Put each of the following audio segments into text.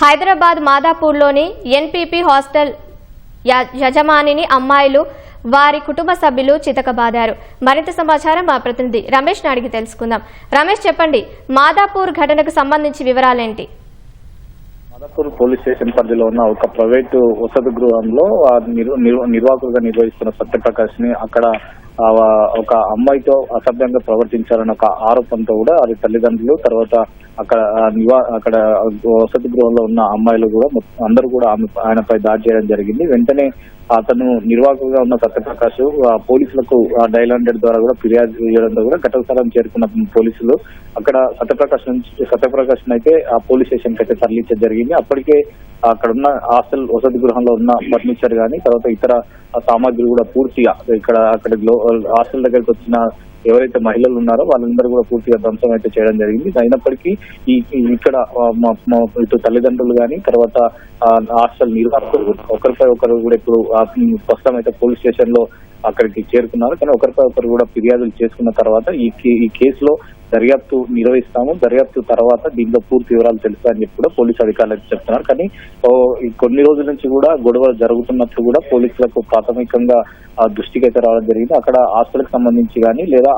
Hyderabad మాదాపూర్లోని NPP hostel యజమానిని అమ్మాయిలు వారి కుటుంబ సభ్యులు చితకబాదారు. మరింత సమాచారం మా ప్రతినిధి రమేష్ అడిగి తెలుసుకుందాం. రమేష్, చెప్పండి, మాదాపూర్ ఘటనకు సంబంధించి వివరాలేంటి? మాదాపూర్ పోలీస్ స్టేషన్ పరిధిలో ఉన్న ఒక ప్రైవేటు వసతి గృహంలో నిర్వాహకులుగా నిర్వహిస్తున్న సత్యప్రకాష్ ని అక్కడ ఒక అమ్మాయితో అసభ్యంగా ప్రవర్తించారన్న ఒక ఆరోపణతో కూడా అది తల్లిదండ్రులు, తర్వాత అక్కడ వసతి గృహంలో ఉన్న అమ్మాయిలు కూడా అందరూ కూడా ఆయనపై దాడి చేయడం జరిగింది. వెంటనే అతను నిర్వాహకులుగా ఉన్న సత్యప్రకాష్ పోలీసులకు డయల్ 100 ద్వారా కూడా ఫిర్యాదు చేయడంతో కూడా ఘటన స్థలం చేరుకున్న పోలీసులు అక్కడ సత్యప్రకాష్ అయితే ఆ పోలీస్ స్టేషన్ కి అయితే తరలించడం జరిగింది. అప్పటికే అక్కడ ఉన్న హాస్టల్ వసతి గృహంలో ఉన్న ఫర్నిచర్ గానీ, తర్వాత ఇతర సామాగ్రి కూడా పూర్తిగా అక్కడ హాస్టల్ దగ్గరికి వచ్చిన ఎవరైతే మహిళలు ఉన్నారో వాళ్ళందరూ కూడా పూర్తిగా ధ్వంసం అయితే చేయడం జరిగింది. అయినప్పటికీ ఇక్కడ ఇటు తల్లిదండ్రులు గానీ, తర్వాత హాస్టల్ నిర్వాహకులు ఒకరిపై ఒకరు కూడా ఇప్పుడు ప్రస్తుతం అయితే పోలీస్ స్టేషన్ లో అక్కడికి చేరుకున్నారు. కానీ ఒకరిపై ఒకరు కూడా ఫిర్యాదులు చేసుకున్న తర్వాత ఈ కేసులో దర్యాప్తు నిర్వహిస్తాము. దర్యాప్తు తర్వాత దీంట్లో పూర్తి వివరాలు తెలుస్తాయని చెప్పి కూడా పోలీసు అధికారులు చెప్తున్నారు. కానీ కొన్ని రోజుల నుంచి కూడా గొడవలు జరుగుతున్నట్లు కూడా పోలీసులకు ప్రాథమికంగా దృష్టికి అయితే రావడం జరిగింది. అక్కడ హాస్టల్కి సంబంధించి కానీ లేదా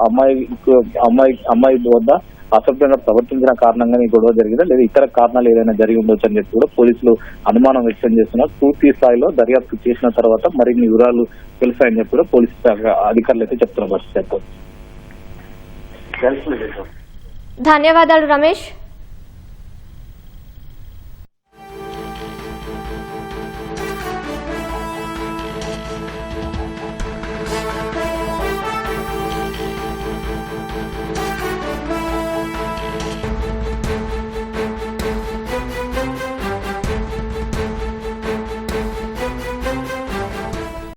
అమ్మాయి వద్ద అసభ్యంగా ప్రవర్తించిన కారణంగా ఈ గొడవ జరిగిందా లేదా ఇతర కారణాలు ఏదైనా జరిగి ఉండొచ్చు అని చెప్పి కూడా పోలీసులు అనుమానం వ్యక్తం చేస్తున్నారు. పూర్తి స్థాయిలో దర్యాప్తు చేసిన తర్వాత మరిన్ని వివరాలు తెలుస్తాయని చెప్పి కూడా పోలీసు అధికారులు అయితే చెప్తున్నారు. ధన్యవాదాలు రమేష్.